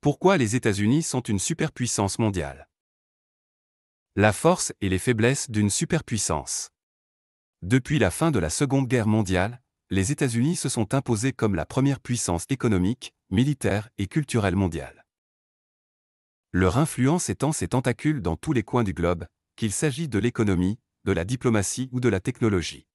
Pourquoi les États-Unis sont une superpuissance mondiale? La force et les faiblesses d'une superpuissance. Depuis la fin de la Seconde Guerre mondiale, les États-Unis se sont imposés comme la première puissance économique, militaire et culturelle mondiale. Leur influence étend ses tentacules dans tous les coins du globe, qu'il s'agisse de l'économie, de la diplomatie ou de la technologie.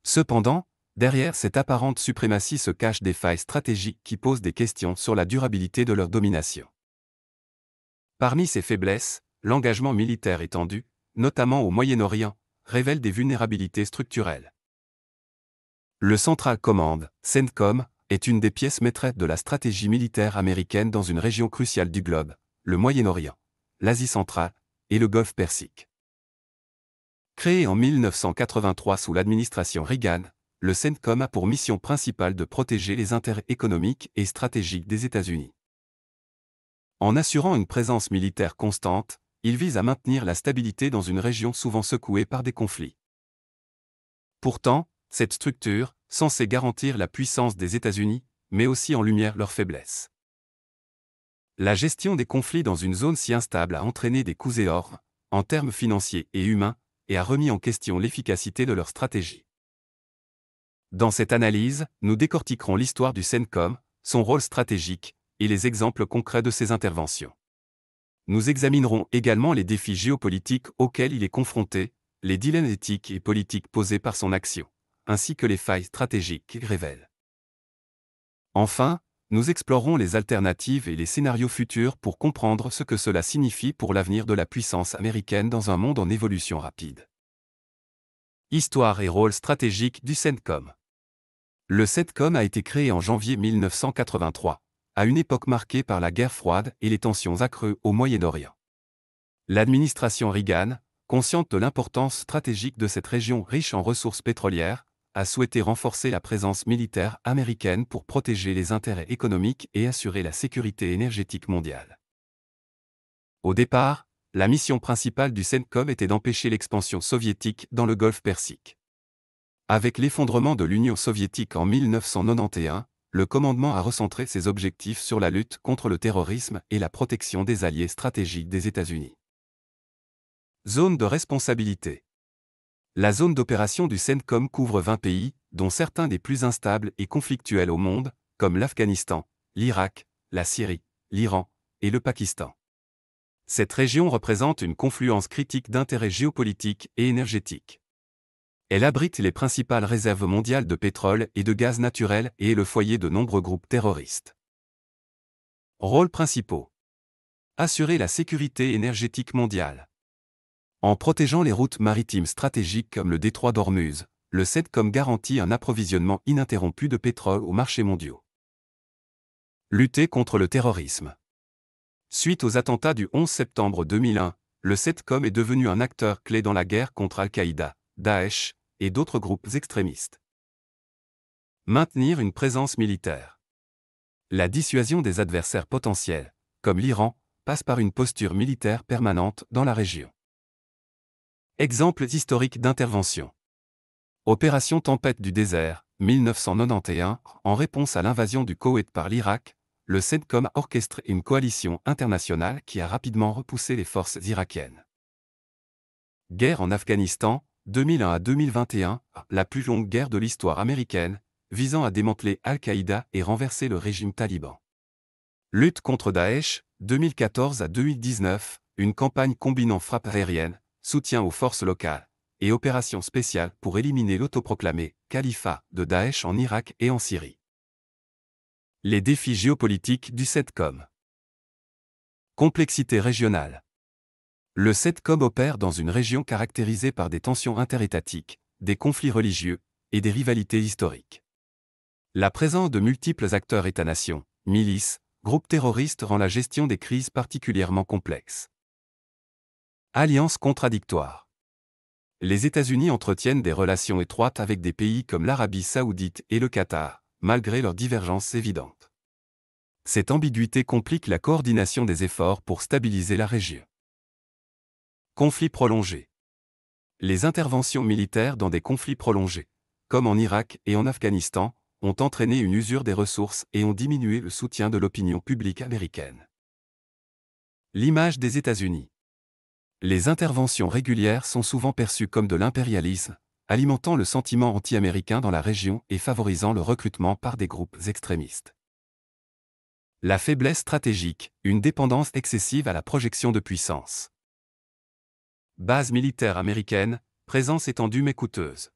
Cependant, derrière cette apparente suprématie se cachent des failles stratégiques qui posent des questions sur la durabilité de leur domination. Parmi ces faiblesses, l'engagement militaire étendu, notamment au Moyen-Orient, révèle des vulnérabilités structurelles. Le Central Command, CENTCOM, est une des pièces maîtresses de la stratégie militaire américaine dans une région cruciale du globe, le Moyen-Orient, l'Asie centrale et le Golfe Persique. Créé en 1983 sous l'administration Reagan, le CENTCOM a pour mission principale de protéger les intérêts économiques et stratégiques des États-Unis. En assurant une présence militaire constante, il vise à maintenir la stabilité dans une région souvent secouée par des conflits. Pourtant, cette structure, censée garantir la puissance des États-Unis, met aussi en lumière leurs faiblesses. La gestion des conflits dans une zone si instable a entraîné des coups et ordres, en termes financiers et humains, et a remis en question l'efficacité de leur stratégie. Dans cette analyse, nous décortiquerons l'histoire du CENTCOM, son rôle stratégique, et les exemples concrets de ses interventions. Nous examinerons également les défis géopolitiques auxquels il est confronté, les dilemmes éthiques et politiques posés par son action, ainsi que les failles stratégiques qu'il révèle. Enfin, nous explorerons les alternatives et les scénarios futurs pour comprendre ce que cela signifie pour l'avenir de la puissance américaine dans un monde en évolution rapide. Histoire et rôle stratégique du CENTCOM. Le CENTCOM a été créé en janvier 1983, à une époque marquée par la guerre froide et les tensions accrues au Moyen-Orient. L'administration Reagan, consciente de l'importance stratégique de cette région riche en ressources pétrolières, a souhaité renforcer la présence militaire américaine pour protéger les intérêts économiques et assurer la sécurité énergétique mondiale. Au départ, la mission principale du CENTCOM était d'empêcher l'expansion soviétique dans le Golfe Persique. Avec l'effondrement de l'Union soviétique en 1991, le commandement a recentré ses objectifs sur la lutte contre le terrorisme et la protection des alliés stratégiques des États-Unis. Zone de responsabilité. La zone d'opération du CENTCOM couvre 20 pays, dont certains des plus instables et conflictuels au monde, comme l'Afghanistan, l'Irak, la Syrie, l'Iran et le Pakistan. Cette région représente une confluence critique d'intérêts géopolitiques et énergétiques. Elle abrite les principales réserves mondiales de pétrole et de gaz naturel et est le foyer de nombreux groupes terroristes. Rôles principaux. Assurer la sécurité énergétique mondiale. En protégeant les routes maritimes stratégiques comme le détroit d'Ormuz, le CENTCOM garantit un approvisionnement ininterrompu de pétrole aux marchés mondiaux. Lutter contre le terrorisme. Suite aux attentats du 11 septembre 2001, le CENTCOM est devenu un acteur clé dans la guerre contre Al-Qaïda, Daesh et d'autres groupes extrémistes. Maintenir une présence militaire. La dissuasion des adversaires potentiels, comme l'Iran, passe par une posture militaire permanente dans la région. Exemples historiques d'intervention. Opération Tempête du désert, 1991, en réponse à l'invasion du Koweït par l'Irak, le CENTCOM a orchestré une coalition internationale qui a rapidement repoussé les forces irakiennes. Guerre en Afghanistan, 2001 à 2021, la plus longue guerre de l'histoire américaine, visant à démanteler Al-Qaïda et renverser le régime taliban. Lutte contre Daesh, 2014 à 2019, une campagne combinant frappe aérienne, soutien aux forces locales, et opération spéciale pour éliminer l'autoproclamé « califat » de Daesh en Irak et en Syrie. Les défis géopolitiques du CENTCOM. Complexité régionale. Le CENTCOM opère dans une région caractérisée par des tensions interétatiques, des conflits religieux et des rivalités historiques. La présence de multiples acteurs États-nations, milices, groupes terroristes rend la gestion des crises particulièrement complexe. Alliances contradictoires. Les États-Unis entretiennent des relations étroites avec des pays comme l'Arabie saoudite et le Qatar, malgré leurs divergences évidentes. Cette ambiguïté complique la coordination des efforts pour stabiliser la région. Conflits prolongés. Les interventions militaires dans des conflits prolongés, comme en Irak et en Afghanistan, ont entraîné une usure des ressources et ont diminué le soutien de l'opinion publique américaine. L'image des États-Unis. Les interventions régulières sont souvent perçues comme de l'impérialisme, alimentant le sentiment anti-américain dans la région et favorisant le recrutement par des groupes extrémistes. La faiblesse stratégique, une dépendance excessive à la projection de puissance. Base militaire américaine, présence étendue mais coûteuse.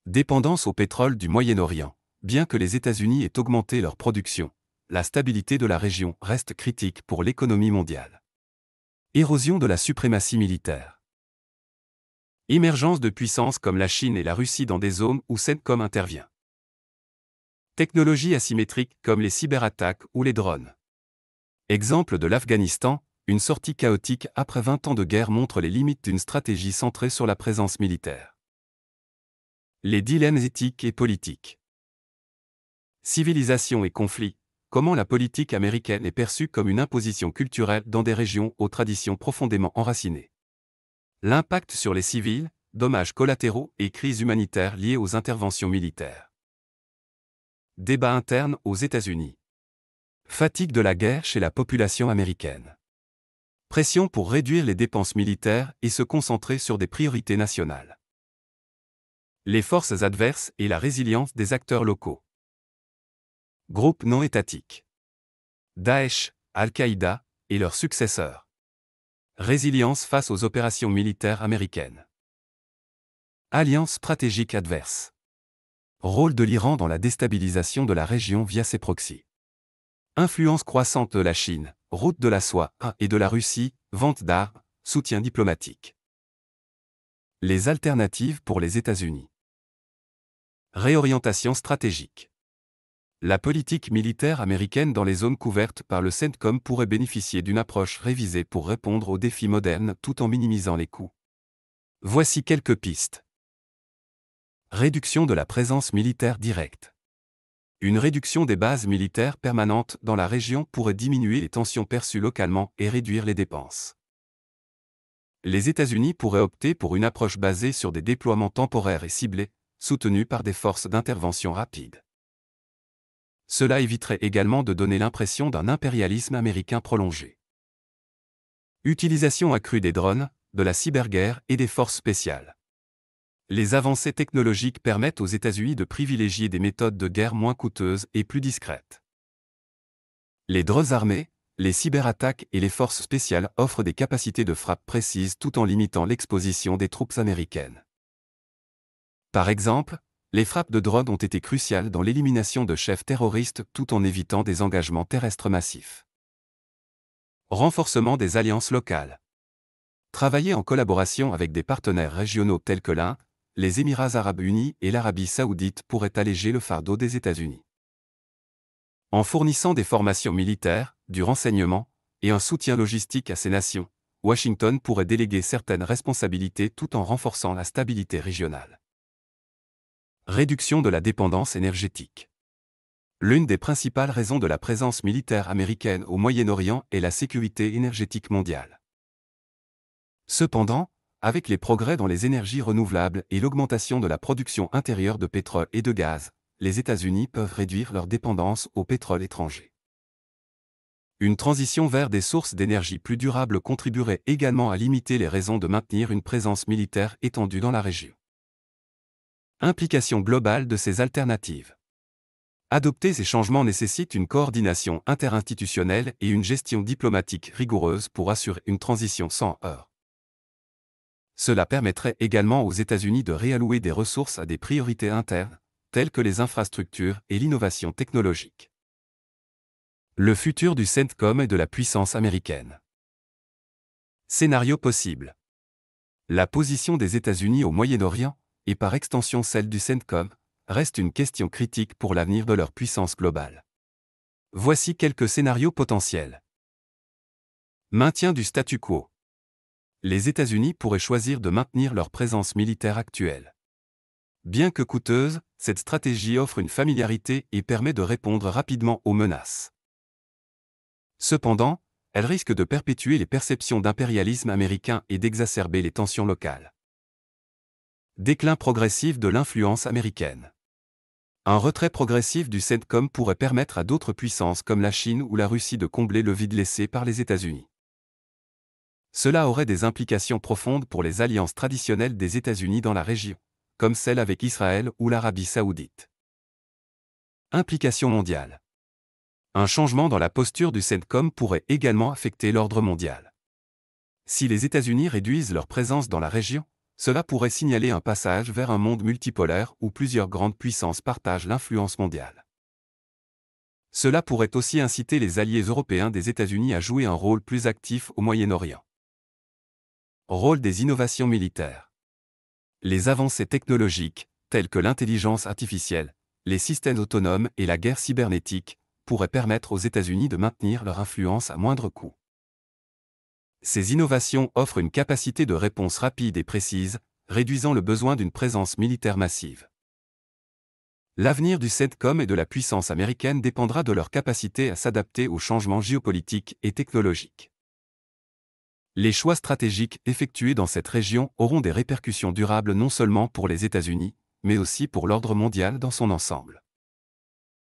Dépendance au pétrole du Moyen-Orient. Bien que les États-Unis aient augmenté leur production, la stabilité de la région reste critique pour l'économie mondiale. Érosion de la suprématie militaire. Émergence de puissances comme la Chine et la Russie dans des zones où CENTCOM intervient. Technologies asymétriques comme les cyberattaques ou les drones. Exemple de l'Afghanistan, une sortie chaotique après 20 ans de guerre montre les limites d'une stratégie centrée sur la présence militaire. Les dilemmes éthiques et politiques. Civilisation et conflit. Comment la politique américaine est perçue comme une imposition culturelle dans des régions aux traditions profondément enracinées. L'impact sur les civils, dommages collatéraux et crises humanitaires liées aux interventions militaires. Débat interne aux États-Unis. Fatigue de la guerre chez la population américaine. Pression pour réduire les dépenses militaires et se concentrer sur des priorités nationales. Les forces adverses et la résilience des acteurs locaux. Groupes non étatiques. Daesh, Al-Qaïda et leurs successeurs. Résilience face aux opérations militaires américaines. Alliance stratégique adverse. Rôle de l'Iran dans la déstabilisation de la région via ses proxys. Influence croissante de la Chine, route de la soie et de la Russie, vente d'armes, soutien diplomatique. Les alternatives pour les États-Unis. Réorientation stratégique. La politique militaire américaine dans les zones couvertes par le CENTCOM pourrait bénéficier d'une approche révisée pour répondre aux défis modernes tout en minimisant les coûts. Voici quelques pistes. Réduction de la présence militaire directe. Une réduction des bases militaires permanentes dans la région pourrait diminuer les tensions perçues localement et réduire les dépenses. Les États-Unis pourraient opter pour une approche basée sur des déploiements temporaires et ciblés, soutenus par des forces d'intervention rapides. Cela éviterait également de donner l'impression d'un impérialisme américain prolongé. Utilisation accrue des drones, de la cyberguerre et des forces spéciales. Les avancées technologiques permettent aux États-Unis de privilégier des méthodes de guerre moins coûteuses et plus discrètes. Les drones armés, les cyberattaques et les forces spéciales offrent des capacités de frappe précises tout en limitant l'exposition des troupes américaines. Par exemple, les frappes de drones ont été cruciales dans l'élimination de chefs terroristes tout en évitant des engagements terrestres massifs. Renforcement des alliances locales. Travailler en collaboration avec des partenaires régionaux tels que l'Inde, les Émirats arabes unis et l'Arabie saoudite pourrait alléger le fardeau des États-Unis. En fournissant des formations militaires, du renseignement et un soutien logistique à ces nations, Washington pourrait déléguer certaines responsabilités tout en renforçant la stabilité régionale. Réduction de la dépendance énergétique. L'une des principales raisons de la présence militaire américaine au Moyen-Orient est la sécurité énergétique mondiale. Cependant, avec les progrès dans les énergies renouvelables et l'augmentation de la production intérieure de pétrole et de gaz, les États-Unis peuvent réduire leur dépendance au pétrole étranger. Une transition vers des sources d'énergie plus durables contribuerait également à limiter les raisons de maintenir une présence militaire étendue dans la région. Implication globale de ces alternatives. Adopter ces changements nécessite une coordination interinstitutionnelle et une gestion diplomatique rigoureuse pour assurer une transition sans heurts. Cela permettrait également aux États-Unis de réallouer des ressources à des priorités internes, telles que les infrastructures et l'innovation technologique. Le futur du CENTCOM et de la puissance américaine. Scénario possible. La position des États-Unis au Moyen-Orient, et par extension celle du CENTCOM, reste une question critique pour l'avenir de leur puissance globale. Voici quelques scénarios potentiels. Maintien du statu quo. Les États-Unis pourraient choisir de maintenir leur présence militaire actuelle. Bien que coûteuse, cette stratégie offre une familiarité et permet de répondre rapidement aux menaces. Cependant, elle risque de perpétuer les perceptions d'impérialisme américain et d'exacerber les tensions locales. Déclin progressif de l'influence américaine. Un retrait progressif du CENTCOM pourrait permettre à d'autres puissances comme la Chine ou la Russie de combler le vide laissé par les États-Unis. Cela aurait des implications profondes pour les alliances traditionnelles des États-Unis dans la région, comme celle avec Israël ou l'Arabie saoudite. Implications mondiales. Un changement dans la posture du CENTCOM pourrait également affecter l'ordre mondial. Si les États-Unis réduisent leur présence dans la région, cela pourrait signaler un passage vers un monde multipolaire où plusieurs grandes puissances partagent l'influence mondiale. Cela pourrait aussi inciter les alliés européens des États-Unis à jouer un rôle plus actif au Moyen-Orient. Rôle des innovations militaires. Les avancées technologiques, telles que l'intelligence artificielle, les systèmes autonomes et la guerre cybernétique, pourraient permettre aux États-Unis de maintenir leur influence à moindre coût. Ces innovations offrent une capacité de réponse rapide et précise, réduisant le besoin d'une présence militaire massive. L'avenir du CENTCOM et de la puissance américaine dépendra de leur capacité à s'adapter aux changements géopolitiques et technologiques. Les choix stratégiques effectués dans cette région auront des répercussions durables non seulement pour les États-Unis, mais aussi pour l'ordre mondial dans son ensemble.